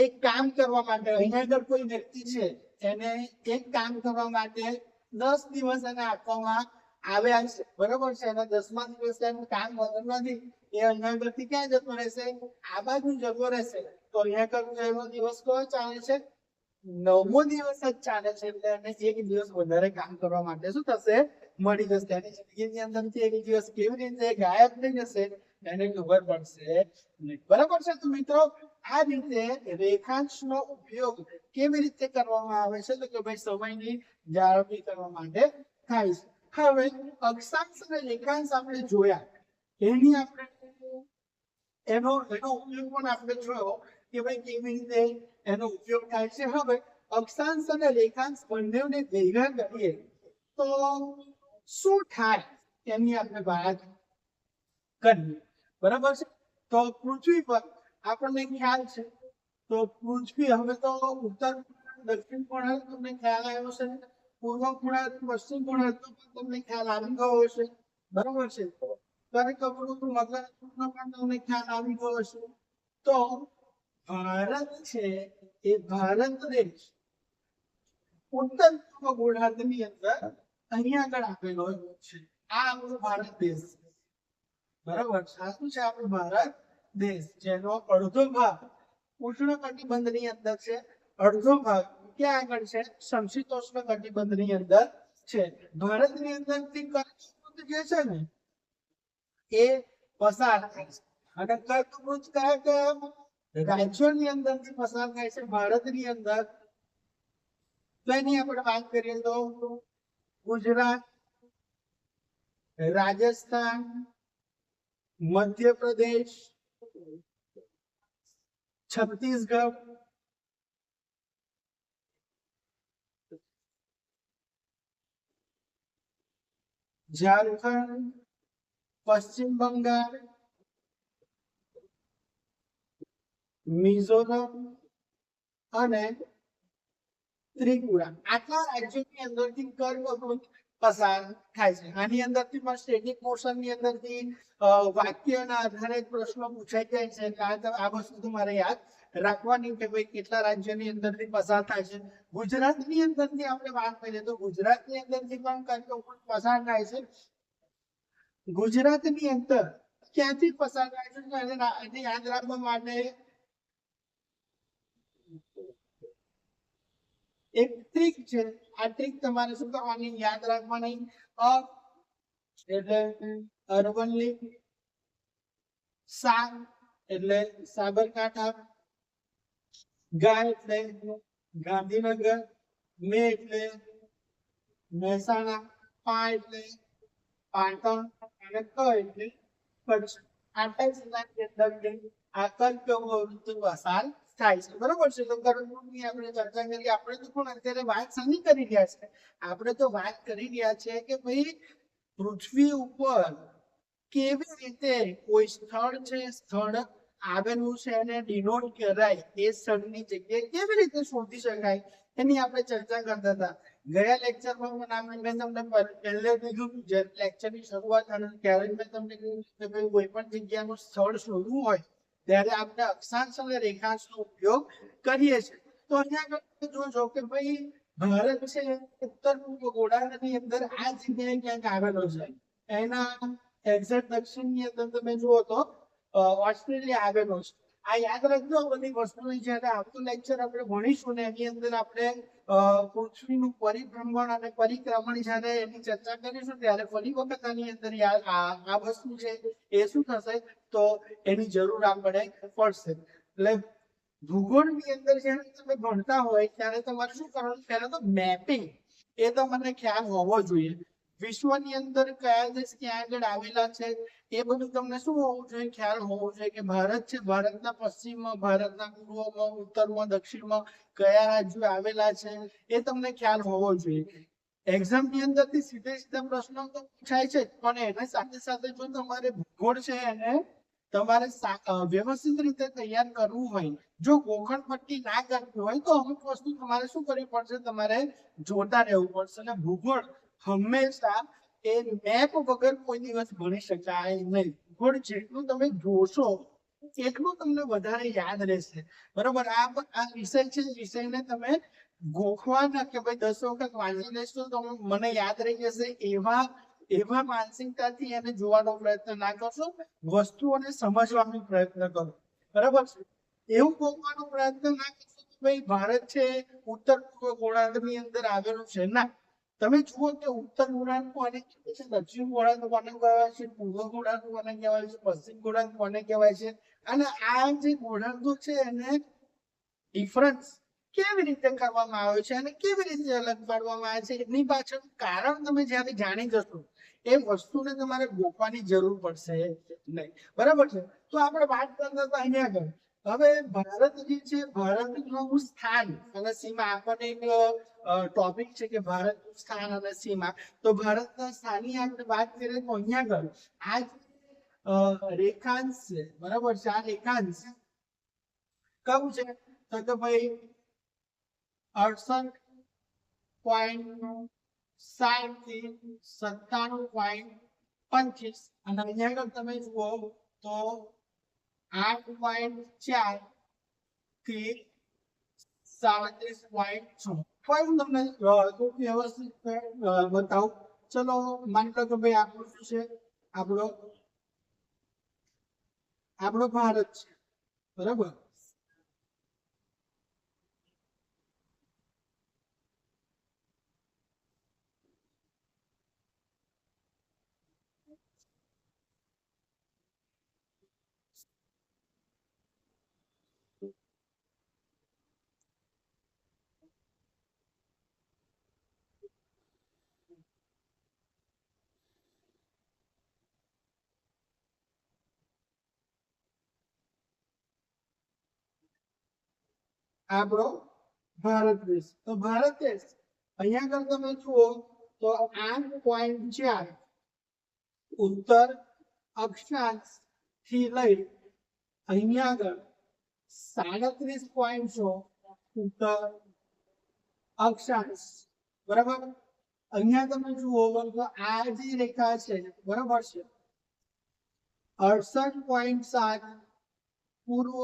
એક કામ કરવા માટે અહીંયા આગળ કોઈ વ્યક્તિ છે એને એક કામ કરવા માટે 10 દિવસ એને આપવામાં આવ્યા છે. બરાબર છે. અને 10મા દિવસે એનું કામ વધુ નથી. એ અહીંયા આગળથી ક્યાં જતો રહેશે? આ બાજુ જતો રહેશે. તો અહીંયા આગળ એનો દિવસ કયો ચાલે છે? 9મો દિવસ જ ચાલે છે. એટલે એને એક દિવસ વધારે કામ કરવા માટે શું થશે? મળી જશે. એની જિંદગીની અંદરથી એક દિવસ કેવી રીતે ગાયબ થઈ જશે એને ખબર પડશે નહીં. બરાબર છે. તો મિત્રો આ રીતે રેખાંશનો ઉપયોગ કેવી રીતે કરવામાં આવે છે? તો કે ભાઈ સમયની જાળવણી કરવા માટે થાય છે. હવે અક્ષાંશ અને રેખાંશ આપણે જોયા. એની આપણે એનો ઉપયોગ પણ આપણે જોયો કે ભાઈ કેવી રીતે એનો ઉપયોગ થાય છે. હવે અક્ષાંશ અને રેખાંશ બંનેને ભેગા કરીએ તો શું થાય એની આપણે વાત કરીએ, બરાબર છે. તો પૃથ્વી પર આપણને ખ્યાલ છે, તો પૃથ્વી હવે તો ઉત્તર દક્ષિણ ખૂણા તમને ખ્યાલ આવ્યો છે, પૂર્વ ખૂણા પશ્ચિમ ખૂણા તમને ખ્યાલ આવી ગયો હશે, બરાબર છે. દરેક અવરોધનું મકરનો પણ તમને ખ્યાલ આવી ગયો હશે. તો ભારત છે એ ભારત દેશ ઉત્તર પૂર્વ ગોળાર્ધની અંદર અહીંયા આગળ આવેલો છે. આ આપણો ભારત દેશ છે, બરાબર. સાચું છે, આપણો ભારત દેશ જેનો અડધો ભાગ ઉષ્ણકટિબંધની અંદર છે, અડધો ભાગ ક્યાં આગળ છે, સમશીતોષ્ણ કટિબંધની અંદર છે. ભારતની અંદરથી કર્કવૃત જે છે ને એ પસાર થાય છે, અને કર્કવૃત કયા કયા રાજ્યોની અંદરથી પસાર થાય છે ભારતની અંદર? તો એની આપણે વાત કરીએ તો ગુજરાત, રાજસ્થાન, મધ્યપ્રદેશ, છત્તીસગઢ, ઝારખંડ, પશ્ચિમ બંગાળ, મિઝોરમ અને ત્રિપુરા. આટલા રાજ્યોની અંદરથી કર્કવૃત પસાર થાય છે. આની અંદરથી પણ સ્ટેટિક પોર્શનની અંદરથી વાક્યના આધારે પ્રશ્નો પૂછાઈ જાય છે. કારણ કે આ વસ્તુ તમારે યાદ રાખવાની કે ભાઈ કેટલા રાજ્યોની અંદરથી પસાર થાય છે. ગુજરાતની અંદરથી આપણે વાત કરીએ તો ગુજરાતની અંદરથી પણ કર્કવૃત પસાર થાય છે. ગુજરાતની અંદર ક્યાંથી પસાર થાય છે તો એને યાદ રાખવા માટે એક ટ્રીક છે. આ ટ્રીક તમારે શું કરવાની, યાદ રાખવાની. અ એટલે અરવલ્લી, સા એટલે સાબરકાંઠા, ગા એટલે ગાંધીનગર, મે એટલે મહેસાણા, પા એટલે પાટણ અને ક એટલે કચ્છ. આટલા જિલ્લાની અંદર આ કર્કવૃત પસાર થાય છે, બરોબર છે. તો કર્કવૃતની આપણે ચર્ચા કરી. આપણે તો પણ અત્યારે વાત શાની કરી રહ્યા છે? આપણે તો વાત કરી રહ્યા છે કે ભાઈ પૃથ્વી ઉપર કેવી રીતે કોઈ સ્થળ છે, સ્થળ આવેલું છે અને ડિનોટ કરાય, એ સ્થળની જગ્યાએ કેવી રીતે શોધી શકાય એની આપણે ચર્ચા કરતા હતા. ગયા લેક્ચરમાં મેં તમને પહેલે કીધું, જે લેક્ચરની શરૂઆત ત્યારે મેં તમને કીધું કે ભાઈ કોઈ પણ જગ્યાનું સ્થળ શોધવું હોય ત્યારે આપણે અક્ષાંશ અને રેખાંશનો ઉપયોગ કરીએ છીએ. તો અહીંયા જોજો કે ભાઈ ભારત છે ઉત્તર પૂર્વ ગોળાર્ધની અંદર આ જગ્યાએ ક્યાંક આવેલો છે. એના એક્ઝેક્ટ દક્ષિણની અંદર તમે જુઓ તો ઓસ્ટ્રેલિયા આવેલો છે. આ યાદ રાખજો. બધી વસ્તુની જ્યારે આવતું લેક્ચર આપણે ભણીશું ને એની અંદર આપણે પૃથ્વીનું પરિભ્રમણ અને પરિક્રમણ જ્યારે એની ચર્ચા કરીશું ત્યારે ફરી વખત આની અંદર આ વસ્તુ છે એ શું થશે તો એની જરૂર આપણે પડશે. એટલે ભૂગોળની અંદર જ્યારે તમે ભણતા હોય ત્યારે તમારે શું કરવાનું, પહેલા તો મેપિંગ એ તો મને ખ્યાલ હોવો જોઈએ. વિશ્વની અંદર કયા દેશ ક્યાં આગળ આવેલા છે એ બધું તમને શું હોવું જોઈએ, ખ્યાલ હોવો જોઈએ કે ભારત છે, ભારતના પશ્ચિમમાં, ભારતના પૂર્વમાં, ઉત્તરમાં, દક્ષિણમાં કયા રાજ્યો આવેલા છે એ તમને ખ્યાલ હોવો જોઈએ. એક્ઝામ ની અંદરથી સીધે સીધા પ્રશ્નો તો પૂછાય છે, પણ એની સાથે સાથે જો તમારે ભૂગોળ છે એને તમારે વ્યવસ્થિત રીતે તૈયાર કરવું હોય, જો ગોખણ પટ્ટી ના કરવી હોય તો અમુક વસ્તુ તમારે શું કરવી પડશે, તમારે જોતા રહેવું પડશે. અને ભૂગોળ હંમેશા એ મેપ વગર કોઈ દિવસ ભણી શકાય નહીં. ભૂગોળ જેટલું તમે જોશો એટલું તમને વધારે યાદ રહેશે, બરોબર. આ વિષય છે, વિષયને તમે ગોખવાના કે ભાઈ 10 વખત વાંચી લેશો તો મને યાદ રહી જશે એવા માનસિકતાથી એને જોવાનો પ્રયત્ન ના કરશો. વસ્તુઓને સમજવાનો પ્રયત્ન કરો, બરાબર છે. એવું ગોખવાનો પ્રયત્ન ના કરશો કે ભાઈ ભારત છે ઉત્તર પૂર્વ ગોળાર્ધની અંદર આવેલું છે. ના, તમે જુઓ કે ઉત્તર ગોળાર્ધ કોને કહેવાય છે, દક્ષિણ ગોળાર્ધ કોને કહેવાય છે, પૂર્વ ગોળાર્ધ કોને કહેવાય છે, પશ્ચિમ ગોળાર્ધ કોને કહેવાય છે, અને આ જે ગોળાર્ધો છે એને ડિફરન્સ કેવી રીતે કરવામાં આવે છે અને કેવી રીતે અલગ પાડવામાં આવે છે એની પાછળનું કારણ તમે જ્યારે જાણી જશો એ વસ્તુને તમારે ગોખવાની જરૂર પડશે નહીં, બરાબર છે. તો આપણે વાત કરતા હતા અહીંયા આગળ હવે ભારત જે છે ભારતનું સ્થાન અને સીમા આપણને એક ટોપિક છે કે ભારતનું સ્થાન અને સીમા. તો ભારતના સ્થાનની આપણે વાત કરીએ તો અહીંયા આગળ આ રેખાંશ છે બરાબર છે. આ રેખાંશ કયું છે તો કે ભાઈ 68.60 થી 97.25 અને અહીંયા આગળ તમે જુઓ તો 8.4 થી 37.6. હું તમને વ્યવસ્થિત બતાવું. ચલો માની લો કે ભાઈ આપણું શું છે, આપણો ભારત છે બરાબર. આપણો ભારત દેશ. તો ભારત દેશ અહીંયા આગળ તમે જુઓ તો 8.4 ઉત્તર અક્ષાંશ થી લઈ અહીંયા આગળ 37.6 ઉત્તર અક્ષાંશ બરાબર. અહીંયા તમે જુઓ તો આ જે રેખા છે બરાબર છે 68.7 પૂર્વ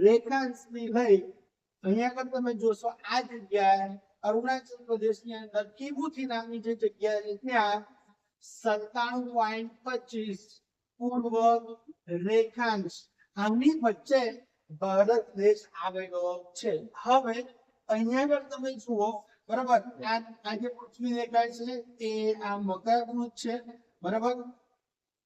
રેખાંશ ની લઈ અહીંયા આગળ તમે જોશો આ જગ્યાએ અરુણાચલ પ્રદેશની અંદર કિબુથી નામની જે જગ્યા છે ત્યાં 97.25 પૂર્વ રેખાંશ. આની વચ્ચે ભારત દેશ આવેલો છે. હવે અહીંયા આગળ તમે જુઓ બરાબર. આ જે પૃથ્વી દેખાય છે એ આ મકરનું છે બરાબર.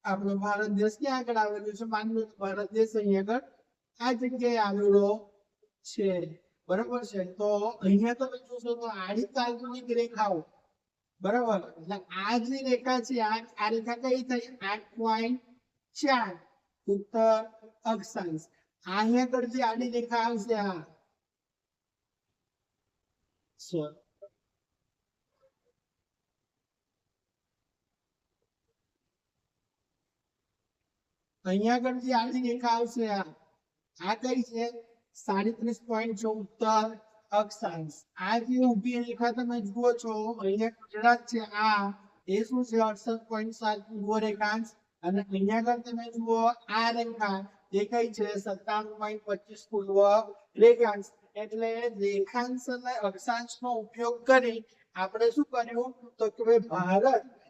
આપણો ભારત દેશ ક્યાં આગળ આવેલો છે? માની લો ભારત દેશ અહીંયા આગળ આ જગ્યાએ આવેલો છે બરાબર છે. તો અહીંયા તમે જોશો તો આડી કાલ્પનિક રેખાઓ બરાબર. એટલે આ જે રેખા છે આ રેખા કઈ થઈ 8.4 ઉત્તર અક્ષાંશ. અહીંયા આગળ જે આડી રેખા આવશે આ અહીંયા આગળ જે આડી રેખા આવશે આ કઈ છે 37.6 ઉત્તર અક્ષાંશ. આ જે ઊભી રેખા તમે જુઓ છો અહીંયા ગુજરાત છે આ એ શું છે 68.7 પૂર્વ રેખાંશ. અને અહીંયા આગળ તમે જુઓ આ રેખા એ કઈ છે 97.25 પૂર્વ રેખાંશ. એટલે રેખાંશ અને અક્ષાંશ નો ઉપયોગ કરી આપણે શું કર્યું તો કે ભારત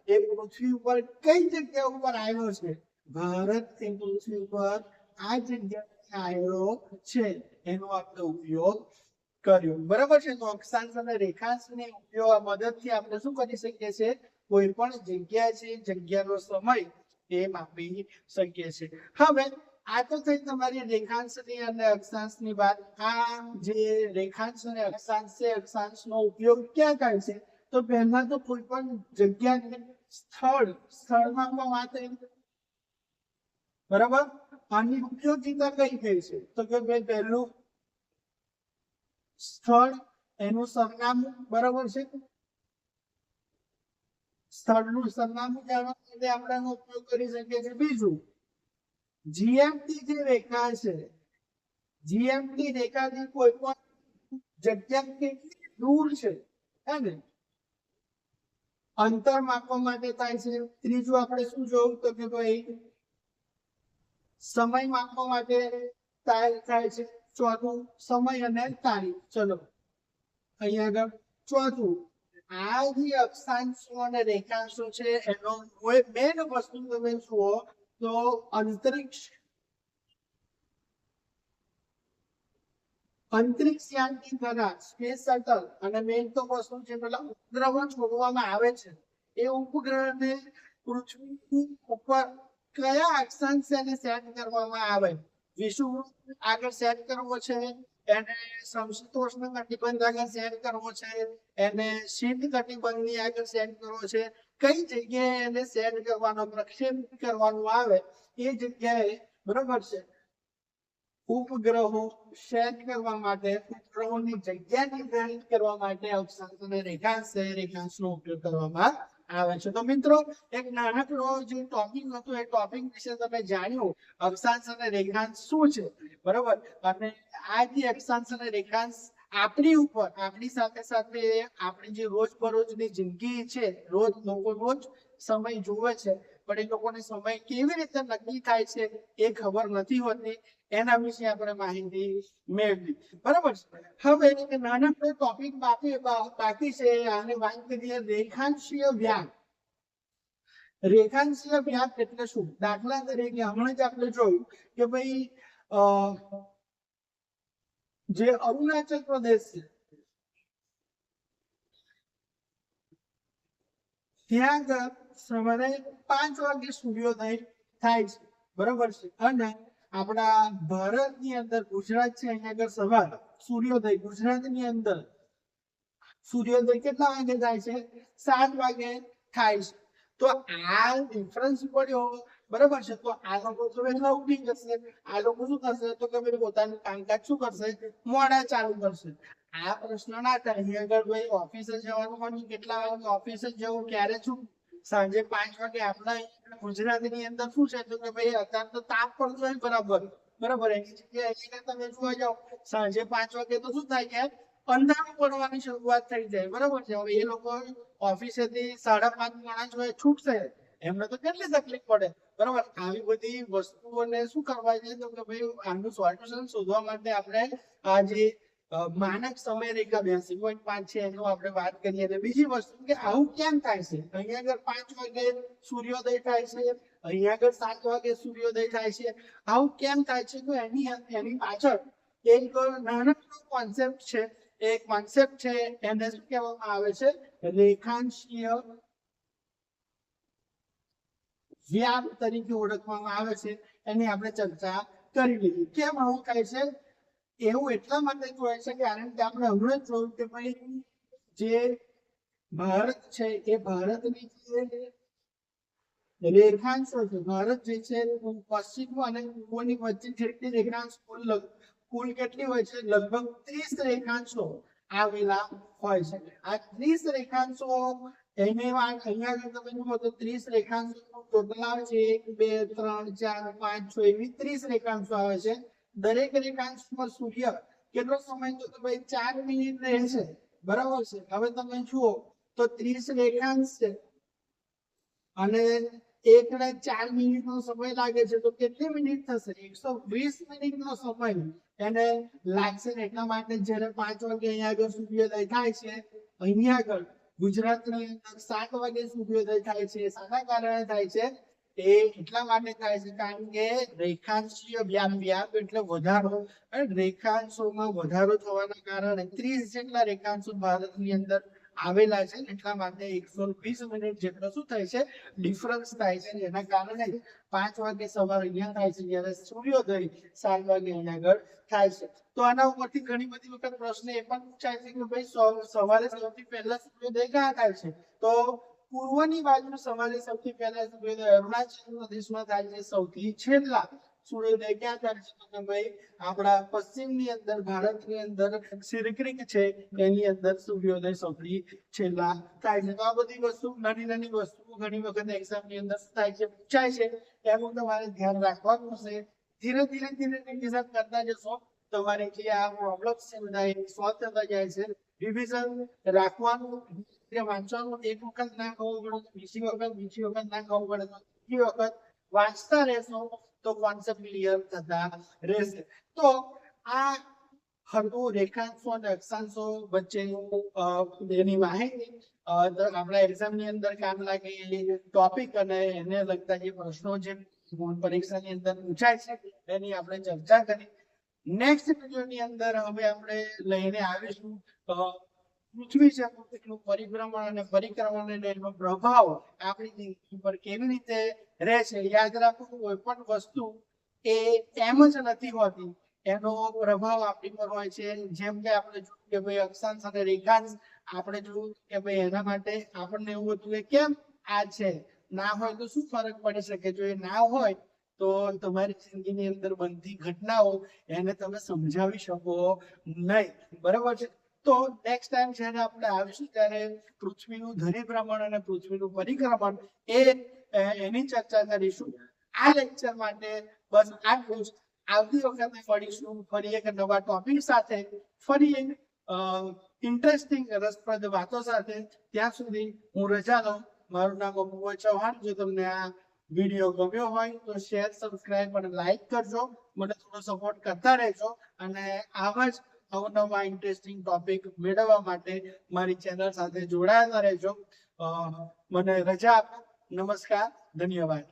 એ પૃથ્વી ઉપર કઈ જગ્યા ઉપર આવ્યો છે? ભારત એ પૃથ્વી ઉપર આ જગ્યાએ આવ્યો છે એનો આપણે ઉપયોગ કર્યો બરાબર છે. તો અક્ષાંશ અને રેખાંશ ની ઉપયોગ મદદથી આપણે શું કરી શકીએ છીએ? કોઈ પણ જગ્યા છે જગ્યાનો સમય એ માપી શકીએ છીએ. હવે આ તો થઈ તમારી રેખાંશ ની અને અક્ષાંશ ની વાત. આ જે રેખાંશ અને અક્ષાંશ છે અક્ષાંશ નો ઉપયોગ ક્યાં થાય છે? તો પહેલા તો કોઈ પણ જગ્યા સ્થળમાં પણ વાત બરાબર. આની ઉપયોગિતા કઈ કઈ છે? તો કે ભાઈ પહેલું સ્થળ એનું સરનામું બરાબર છે. સ્થળનું સરનામું જાણવા માટે આપણે એનો ઉપયોગ કરી શકીએ છીએ. બીજું જીએમટી જે રેખા છે જીએમટી રેખાથી કોઈ પણ જગ્યા કેટલી દૂર છે હે ને અંતર માપવા માટે થાય છે. ત્રીજું આપણે શું જોયું તો કે ભાઈ સમય માપવા માટે થાય છે. ચોથું સમય અને તારીખ. ચલો અહીંયા આગળ ચોથું આ જે અક્ષાંશો અને રેખાંશો છે એનો મેન વસ્તુ તમે જુઓ તો અંતરિક્ષ યાનની દ્વારા સ્પેસ શટલ અને મેન તો વસ્તુ છે પેલા ઉપગ્રહો છોડવામાં આવે છે. એ ઉપગ્રહને પૃથ્વી ઉપર કયા અક્ષાંશ એને સેટ કરવામાં આવે? વિષુવવૃત્ત આગળ સેટ કરવો છે, એને સમશીતોષ્ણ કટિબંધ આગળ સેટ કરવો છે, એને શીત કટિબંધની આગળ સેટ કરવો છે. કઈ જગ્યાએ એને સેટ કરવાનો પ્રક્ષેપ કરવાનું આવે એ જગ્યાએ બરોબર છે ઉપગ્રહો સેટ કરવા માટે, ઉપગ્રહોની જગ્યા નિર્ધારિત કરવા માટે અક્ષાંશ અને રેખાંશનો ઉપયોગ કરવામાં આવે છે. તો મિત્રો એક નાનકડો જે ટોપિક હતો એ ટોપિક વિશે તમે જાણ્યું અક્ષાંશ અને રેખાંશ શું છે, બરોબર. અને આ જે અક્ષાંશ અને રેખાંશ આપણી ઉપર, આપણી સાથે સાથે આપણી જે રોજબરોજની જિંદગી છે, લોકો રોજ સમય જોવે છે, પણ એ લોકોને સમય કેવી રીતે નક્કી થાય છે એ ખબર નથી હોતી. એના વિશે આપણે માહિતી મેળવી, બરાબર છે. હવે એક નાનકડો ટોપિક બાકી છે, આને વાત કરીએ રેખાંશીય વ્યાપ. રેખાંશીય વ્યાપ એટલે શું? દાખલા તરીકે હમણાં જ આપણે જોયું કે ભાઈ જે અરુણાચલ પ્રદેશ છે ત્યાં સવારે 5 વાગે સૂર્યોદય થાય છે, બરોબર છે. અને આપણા ભારતની અંદર ગુજરાત છે, અહીંયા આગળ સવાર સૂર્યોદય ગુજરાતની અંદર સૂર્યોદય કેટલા વાગે થાય છે? 7 વાગે થાય છે. તો આ ડિફરન્સ પડ્યો, બરાબર છે. તો આ લોકો તો વહેલા ઉઠી જશે, આ લોકો શું કરશે? તો કે ભાઈ પોતાનું કામકાજ શું કરશે? મોડા ચાલુ કરશે. આ પ્રશ્ન ના થાય. અહીંયા આગળ ભાઈ ઓફિસે જવાનું હોય, કેટલા વાગે ઓફિસે જવું, ક્યારે છું? સાંજે 5 વાગે. આપણા ગુજરાતની અંદર શું છે? તો કે ભાઈ અત્યારે તો તાપ પડતો હોય બરાબર. એની જગ્યાએ તમે જોવા જાઓ સાંજે 5 વાગે તો શું થાય કે અંધારું પડવાની શરૂઆત થઈ જાય, બરાબર છે. હવે એ લોકો ઓફિસેથી 5:30 પોણા 6 છૂટશે, એમને તો કેટલી તકલીફ પડે, બરાબર. આવી બધી વસ્તુઓને શું કરવા છે? તો કે ભાઈ આનું સોલ્યુશન શોધવા માટે આપણે આ જે માનક સમય રેખા 82.5 છે એનો આપણે વાત કરીએ. અને બીજી વસ્તુ કે આવું કેમ થાય છે? અહીંયા આગળ 5 વાગે સૂર્યોદય થાય છે, અહીંયા આગળ 7 વાગે સૂર્યોદય થાય છે. આવું કેમ થાય છે? તો એની પાછળ એક નાનકડો કોન્સેપ્ટ છે. એક કોન્સેપ્ટ છે, એને શું કહેવામાં આવે છે? રેખાંશીય વ્યાપ તરીકે ઓળખવામાં આવે છે. એની આપણે ચર્ચા કરી લીધી. કેમ આવું થાય છે? એવું એટલા માટે હોય છે કારણ કે આપણે હમણાં જ જોયું કે ભાઈ જે ભારત છે એ ભારતની જે રેખાંશો છે, ભારત જે છે પશ્ચિમ અને પૂર્વની વચ્ચે જેટલી રેખાંશ કુલ કેટલી હોય છે? લગભગ 30 રેખાંશો આવેલા હોય છે. આ 30 રેખાંશો અહીંયા તમે જુઓ તો 30 રેખાંશો ટોટલ આવે છે 1 2 3 4 5 6 એવી 30 રેખાંશો આવે છે. દરેક રેખાંશમાં સૂર્ય કેટલો સમય? તો ભાઈ 4 મિનિટ રહે છે, બરાબર છે. હવે તમે જુઓ તો 30 રેખાંશ છે અને 1 ને 4 મિનિટ નો સમય લાગે છે, તો કેટલી મિનિટ થશે? 120 મિનિટ નો સમય એને લાગશે. એટલા માટે જયારે 5 વાગે અહીંયા આગળ સૂર્યોદય થાય છે, અહીંયા આગળ ગુજરાતની અંદર 7 વાગે સૂર્યોદય થાય છે. શાના કારણે થાય છે? એ એટલા માટે થાય છે કારણ કે રેખાંશીય વ્યાપ એટલે વધારો, અને રેખાંશોમાં વધારો થવાના કારણે 30 જેટલા રેખાંશો ભારતની અંદર આવેલા છે. એટલા માટે 120 મિનિટ જેટલો શું થાય છે? ડિફરન્સ થાય છે. એના કારણે 5 વાગે સવાર અહીંયા થાય છે, જ્યારે સૂર્યોદય 7 વાગે અહીંયા આગળ થાય છે. તો આના ઉપરથી ઘણી બધી વખત પ્રશ્ન એ પણ પૂછાય છે કે ભાઈ સવારે સૌથી પહેલા સૂર્યોદય ક્યાં થાય છે? તો પૂર્વની બાજુ સવારે સૌથી પહેલા સૂર્યોદય અરુણાચલ પ્રદેશમાં થાય છે. સૌથી છેલ્લા સૂર્યોદય ક્યાં થાય છે? તો ભાઈ આપણા પશ્ચિમની અંદર, ભારતની અંદર સિરક્રીક છે એની અંદર સૂર્યોદય સૌથી છેલ્લા થાય છે. તો આ બધી વસ્તુ નાની વસ્તુઓ ઘણી વખત એક્ઝામની અંદર થાય છે, પૂછાય છે, એનું તમારે ધ્યાન રાખવાનું હશે. ધીરે ધીરે રિવિઝન કરતા જશો, તમારે જે આ પ્રોબ્લેમ્સ છે બધા એ સોલ્વ થતા જાય છે. રિવિઝન રાખવાનું, વાંચવાનું એક વખત ના ખબર પડે, બીજી વખત ના ખબર પડે, ત્રીજી વખત વાંચતા રહેશો તો કોન્સેપ્ટ ક્લિયર થતા રહેશે. તો આ હતું રેખાંશો અને અક્ષાંશો વચ્ચેનું એની માહિતી. આપણા એક્ઝામની અંદર કામ લાગે એ ટોપિક અને એને લગતા જે પ્રશ્નો જે પરીક્ષાની અંદર પૂછાય છે એની આપણે ચર્ચા કરી. નેક્સ્ટ વિડિયોની અંદર હવે આપણે લઈને આવીશું પૃથ્વી છે પૃથ્વીનું પરિભ્રમણ અને પરિક્રમણ અને એનો પ્રભાવ આપણી જિંદગી પર કેવી રીતે રહે છે. યાદ રાખો, કોઈ પણ વસ્તુ એ એમ જ નથી હોતી, એનો પ્રભાવ આપણી પર હોય છે. જેમ કે આપણે જોયું કે ભાઈ અક્ષાંશ અને રેખાંશ, આપણે જોયું કે ભાઈ એના માટે આપણને એવું હતું કે કેમ આ છે, ના હોય તો શું ફરક પડી શકે? જો એ ના હોય તો તમારી જિંદગીની અંદર બનતી ઘટનાઓ એને તમે સમજાવી શકો નહીં, બરાબર છે. તો નેક્સ્ટ ટાઈમ જ્યારે આપણે આવીશું ત્યારે પૃથ્વીનું ધરીભ્રમણ અને પૃથ્વીનું પરિભ્રમણ એની ચર્ચા કરીશું. આ લેક્ચર માટે બસ આટલું જ. આવતી વખતે મળીશું ફરી એક નવા ટોપિક સાથે, ફરી એક ઇન્ટરેસ્ટિંગ રસપ્રદ વાતો સાથે. ત્યાં સુધી હું રજા લઉં. મારું નામ અપૂર્વ ચૌહાણ. જો તમને આ વિડીયો ગમ્યો હોય તો શેર, સબસ્ક્રાઇબ અને લાઈક કરજો. મને થોડો સપોર્ટ કરતા રહેજો અને આવા જ અવનવા ઇન્ટરેસ્ટિંગ ટોપિક મેળવવા માટે મારી ચેનલ સાથે જોડાયેલા રહેજો. મને રજા આપો. નમસ્કાર, ધન્યવાદ.